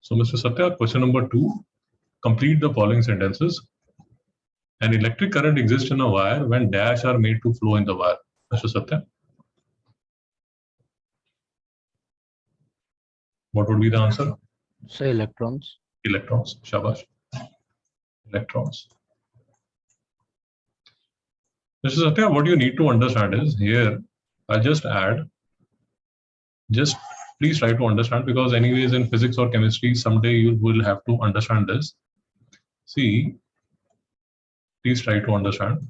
So Mr. Satya, question number 2, complete the following sentences. An electric current exists in a wire when dash are made to flow in the wire. Mr. Satya, what would be the answer? So electrons. Electrons. Shabash. Electrons. Mr. Satya, what you need to understand is here, I'll just add, just please try to understand, because anyways in physics or chemistry, someday you will have to understand this. See, please try to understand.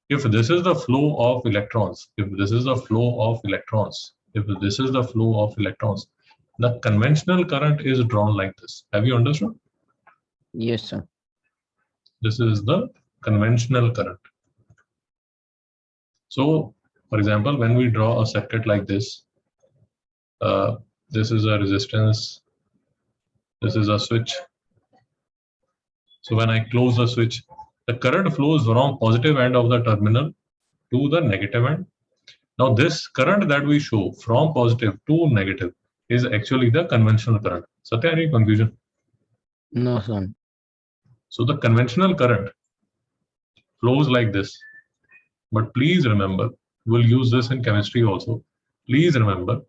If this is the flow of electrons, if this is the flow of electrons, if this is the flow of electrons, the conventional current is drawn like this. Have you understood? Yes, sir. This is the conventional current. So, for example, when we draw a circuit like this, this is a resistance, this is a switch. So when I close the switch, the current flows from positive end of the terminal to the negative end. Now this current that we show from positive to negative is actually the conventional current. Satya, any confusion? No, sir. So the conventional current flows like this. But please remember, we'll use this in chemistry also. Please remember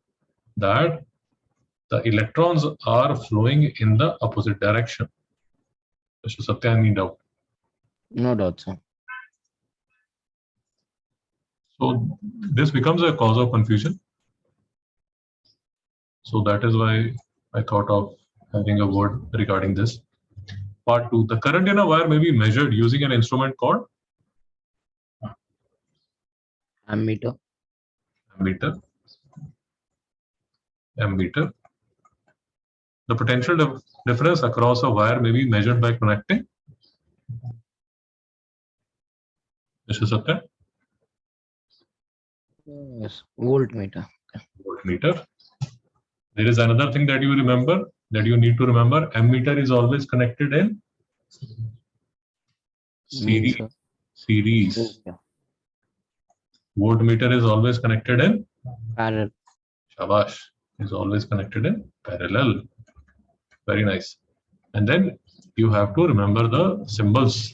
that the electrons are flowing in the opposite direction. Mr. Satya, any doubt? No doubt, sir. So this becomes a cause of confusion. So that is why I thought of having a word regarding this. Part 2, the current in a wire may be measured using an instrument called Ammeter. ammeter. Ammeter. The potential difference across a wire may be measured by connecting. Mr. Satya? Yes, voltmeter. Voltmeter. There is another thing that you remember, that you need to remember. Ammeter is always connected in series. Means, Series. yeah. Voltmeter is always connected in Parallel. Shabash is always connected in parallel. Very nice. And then you have to remember the symbols.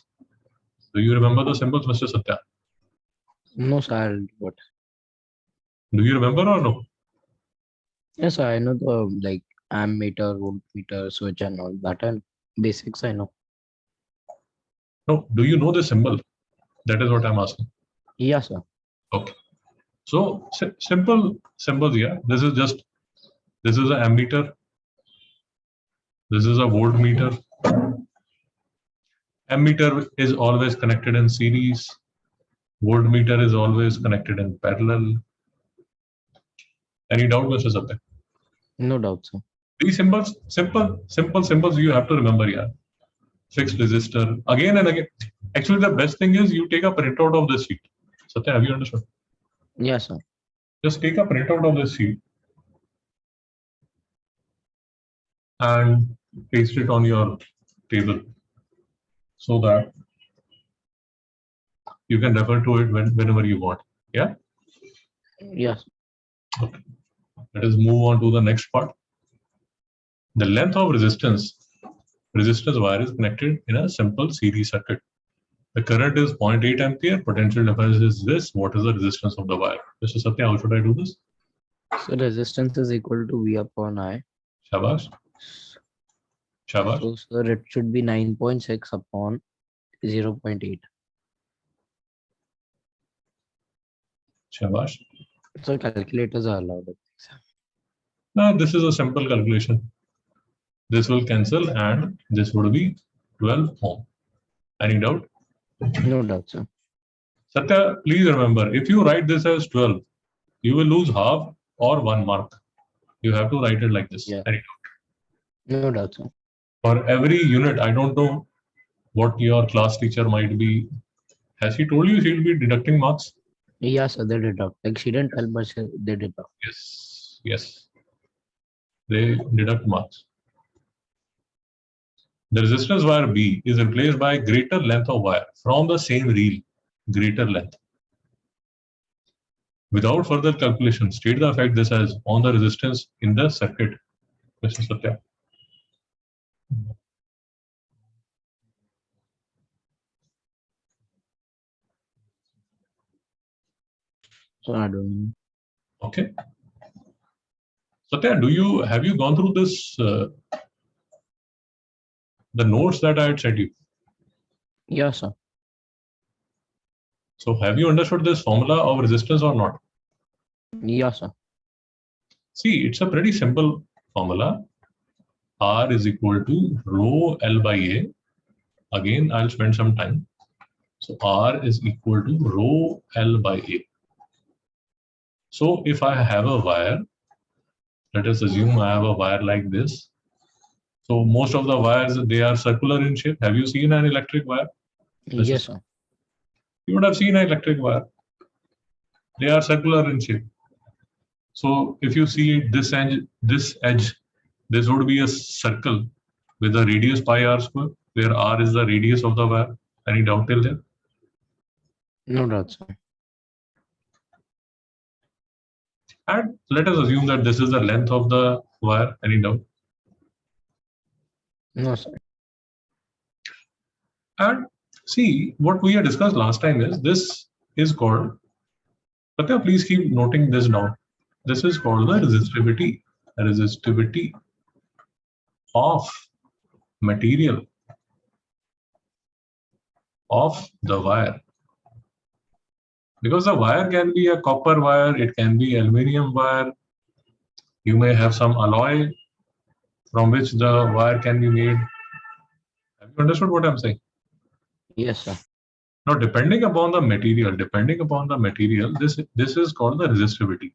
Do you remember the symbols, Mr. Satya? No, sir. What? Do you remember or no? Yes, I know the like ammeter, voltmeter, switch, and all that. And basics I know. No. Do you know the symbol? That is what I'm asking. Yes, sir. Okay. So simple symbols here. This is an ammeter. This is a voltmeter. Ammeter is always connected in series. Voltmeter is always connected in parallel. Any doubt, Mr. Satya? No doubt, sir. These symbols, simple symbols you have to remember here. Fixed resistor, again and again. Actually, the best thing is you take a printout of this sheet. Satya, have you understood? Yes, sir. Just take a printout of this sheet and paste it on your table so that you can refer to it whenever you want. Yeah? Yes. Okay. Let us move on to the next part. The length of resistance wire is connected in a simple series circuit. The current is 0.8 ampere, potential difference is this. What is the resistance of the wire? Mr. Satya, how should I do this? So resistance is equal to V upon I. Shabash. Shabash. So, sir, it should be 9.6 upon 0.8. Shabash. So calculators are allowed. Now, this is a simple calculation. This will cancel and this would be 12 ohm. Any doubt? No doubt, sir. Satya, please remember, if you write this as 12, you will lose half or 1 mark. You have to write it like this. Yeah. Any doubt? No doubt, sir. For every unit, I don't know what your class teacher might be. Has she told you she'll be deducting marks? Yes, sir, they deduct. Like she didn't tell, but they deduct. Yes. Yes. They deduct marks. The resistance wire B is replaced by greater length of wire from the same reel, greater length. Without further calculation, state the effect this has on the resistance in the circuit, Mr. Satya. So I don't know. Okay. Satya, have you gone through this the notes that I had sent you? Yes, sir. So have you understood this formula of resistance or not? Yes, sir. See, it's a pretty simple formula. R is equal to rho L by A. Again, I'll spend some time. So R is equal to rho L by A. So if I have a wire, let us assume I have a wire like this. So most of the wires, they are circular in shape. Have you seen an electric wire? Yes, sir. You would have seen an electric wire. They are circular in shape. So if you see this edge, this would be a circle with a radius pi r square, where r is the radius of the wire. Any doubt till there? No doubt, sir. And let us assume that this is the length of the wire. Any doubt? No, sir. And see, what we had discussed last time is this is called, Satya, please keep noting this down. This is called the resistivity of material of the wire. Because the wire can be a copper wire, it can be aluminum wire. You may have some alloy from which the wire can be made. Have you understood what I'm saying? Yes, sir. Now, depending upon the material, this is called the resistivity.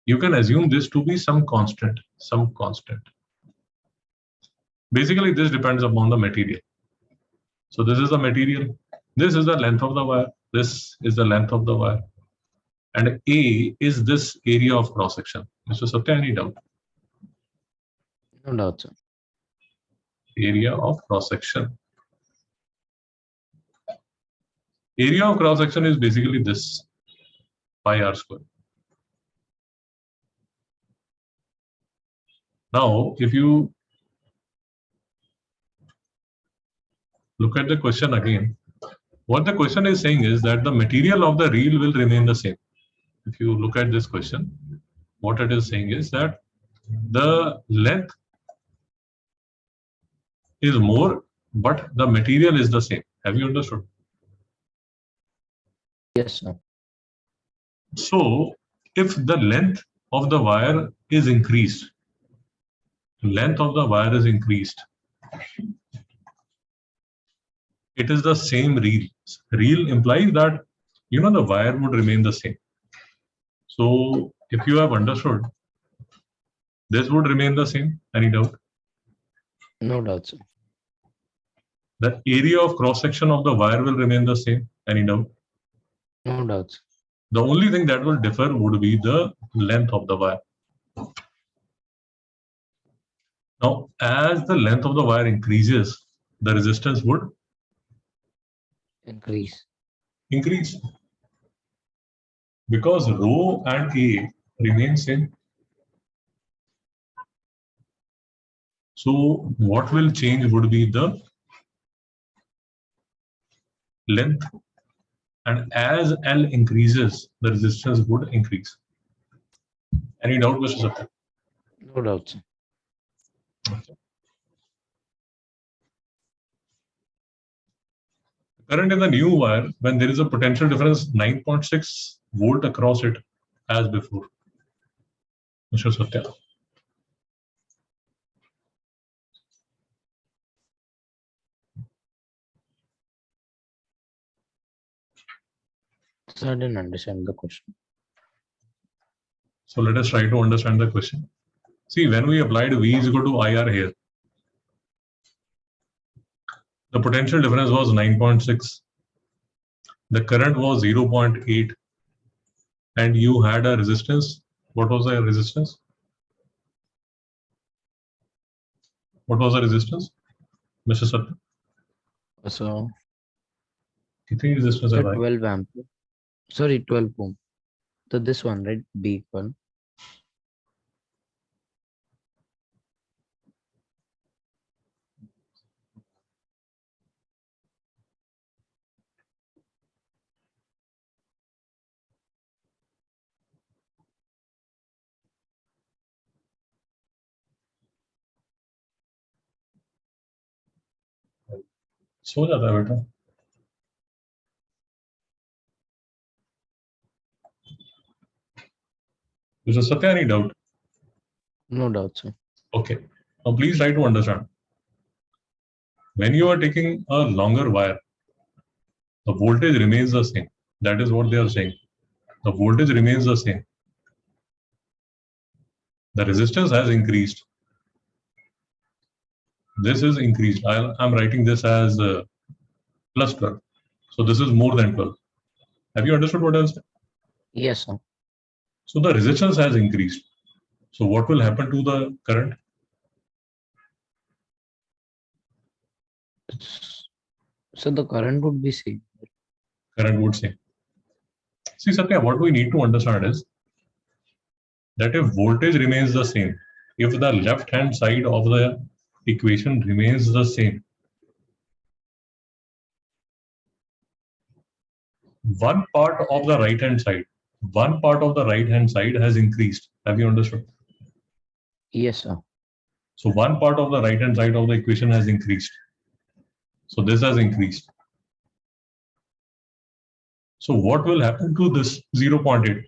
You can assume this to be some constant. Basically, this depends upon the material. So this is the material. This is the length of the wire. This is the length of the wire. And A is this area of cross section. Mr. Satya, any doubt? No doubt, sir. Area of cross section. Area of cross section is basically this pi r square. Now, if you look at the question again, what the question is saying is that the material of the reel will remain the same. If you look at this question, what it is saying is that the length is more, but the material is the same. Have you understood? Yes, sir. So, if the length of the wire is increased, it is the same reel. Reel implies that the wire would remain the same. So, if you have understood, this would remain the same. Any doubt? No doubt, sir. The area of cross section of the wire will remain the same. Any doubt? No doubt, sir. The only thing that will differ would be the length of the wire. Now, as the length of the wire increases, the resistance would Increase. Because rho and A remain same. So what will change would be the length, and as L increases, the resistance would increase. Any doubt, Mr. Satya? No doubt, sir. Okay. Current in the new wire, when there is a potential difference 9.6 volt across it as before. Mr. Satya. Sir, I didn't understand the question. So let us try to understand the question. See, when we applied V is equal to IR here, the potential difference was 9.6. The current was 0.8. And you had a resistance. What was the resistance? What was the resistance, Mr. Satya? So, कितनी resistance है sir, भाई? 12 ampere. Sorry, 12 ohm. So this one, right? B one. सो जाता है बेटा. Mr. Satya, any doubt? No doubt, sir. Okay. Now please try to understand. When you are taking a longer wire, the voltage remains the same. That is what they are saying. The voltage remains the same. The resistance has increased. This is increased. I'm writing this as plus 12. So this is more than 12. Have you understood what I was saying? Yes, sir. So the resistance has increased. So what will happen to the current? So the current would be same. Current would say. See, Satya, what we need to understand is that if voltage remains the same, if the left hand side of the equation remains the same, one part of the right hand side has increased. Have you understood? Yes, sir. So one part of the right hand side of the equation has increased. So this has increased. So what will happen to this 0.8?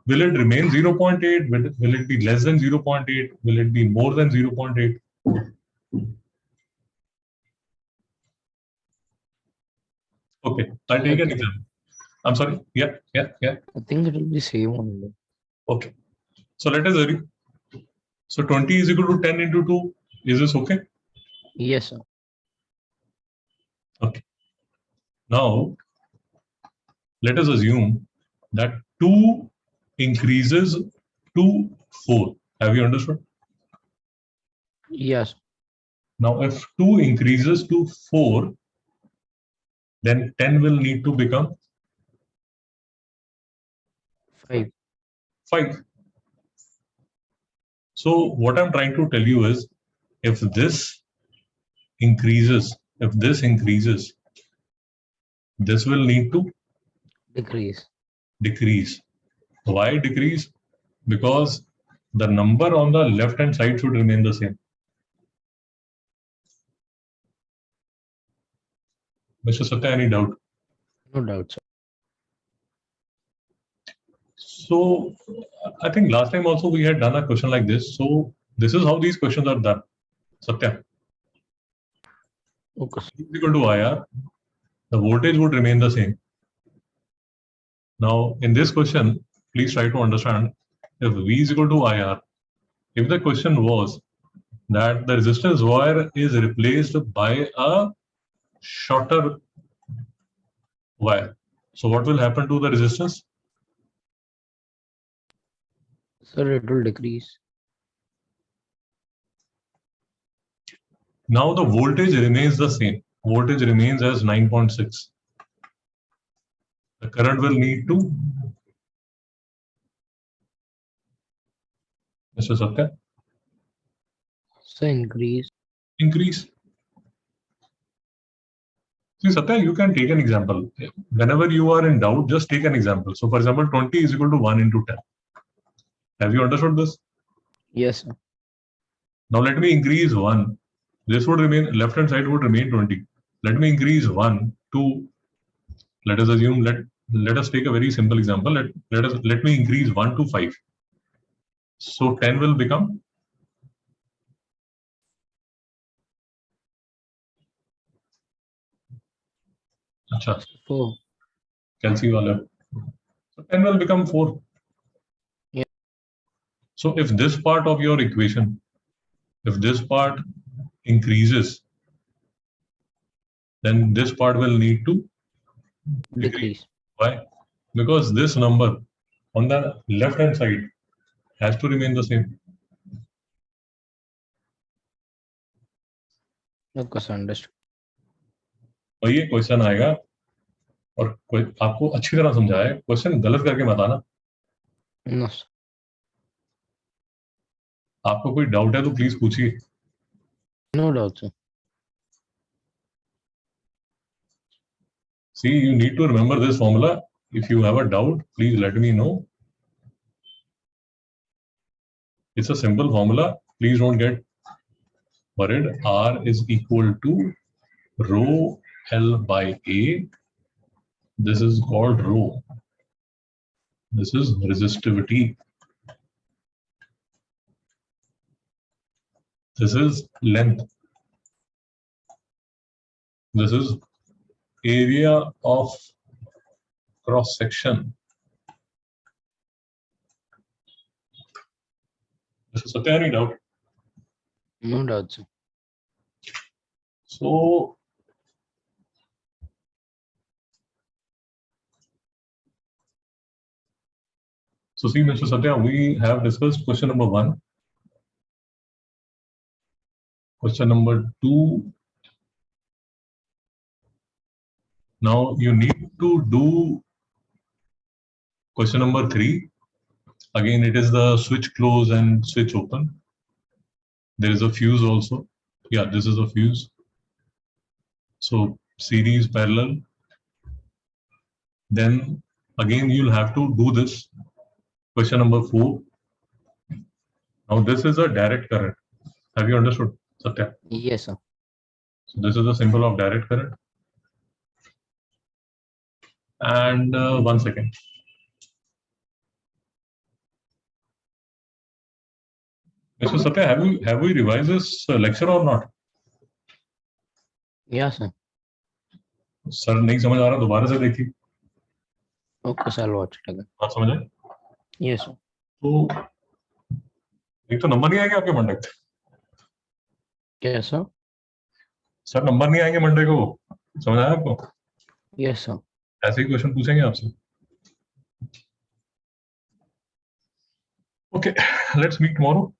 Will it remain 0.8? Will it be less than 0.8? Will it be more than 0.8? Okay, I'll take an example. I'm sorry. Yeah. I think it will be same only. Okay. So let us assume. So 20 is equal to 10 into 2. Is this okay? Yes, sir. Okay. Now, let us assume that 2 increases to 4. Have you understood? Yes. Now, if 2 increases to 4, then 10 will need to become 5. 5. So what I'm trying to tell you is, if this increases, this will need to decrease. Why decrease? Because the number on the left hand side should remain the same. Mr. Satya, any doubt? No doubt, sir. So I think last time also we had done a question like this. So this is how these questions are done. Satya. Okay. E is equal to IR. The voltage would remain the same. Now in this question, please try to understand if V is equal to IR. If the question was that the resistance wire is replaced by a shorter wire. So what will happen to the resistance? Sir, it will decrease. Now the voltage remains the same. Voltage remains as 9.6. The current will need to, Mr. Satya, So increase. increase. See, Satya, you can take an example. Whenever you are in doubt, just take an example. So, for example, 20 is equal to 1 into 10. Have you understood this? Yes, sir. Now, let me increase 1. This would remain, left hand side would remain 20. Let me increase 1 to, let us assume, let us take a very simple example. Let me increase 1 to 5. So, 10 will become, acha, 4. calci wala. So, 10 will become 4. Yeah. So, if this part of your equation, if this part increases, then this part will need to decrease. Why? Because this number on the left hand side has to remain the same. Okay, sir. Understood. और ये question आएगा और आपको अच्छी तरह समझाया है, question गलत करके मत आना. No, sir. आपको कोई डाउट है तो प्लीज पूछिए. No doubt, sir. See, you need to remember this formula. If you have a doubt, please let me know. It's a simple formula. Please don't get worried. R is equal to rho L by A. This is called rho. This is resistivity. This is length. This is area of cross section. This is Satya, any doubt? No doubt, sir. So see, Mr. Satya, we have discussed question number 1. Question number 2. Now you need to do question number 3. Again, it is the switch close and switch open. There is a fuse also. Yeah, this is a fuse. So series, parallel. Then again, you'll have to do this. Question number 4. Now this is a direct current. Have you understood, Satya? Yes, sir. So this is the symbol of direct current. And 1 second. Mr. Satya, have we revised this lecture or not? Yes, sir. Sir नहीं समझ आ रहा, दोबारा से देखिए. Okay, sir, I'll watch it again. बात समझ आए? Yes, sir. तो एक तो नंबर नहीं आएंगे आपके Monday. Yes, sir. Sir number नहीं आएंगे मंडे को, समझ आया आपको? Yes, sir. ऐसे ही क्वेश्चन पूछेंगे आपसे. Okay, let's meet tomorrow.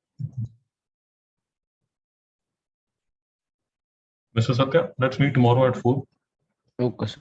Mr. Satya, let's meet tomorrow at 4. Okay, sir.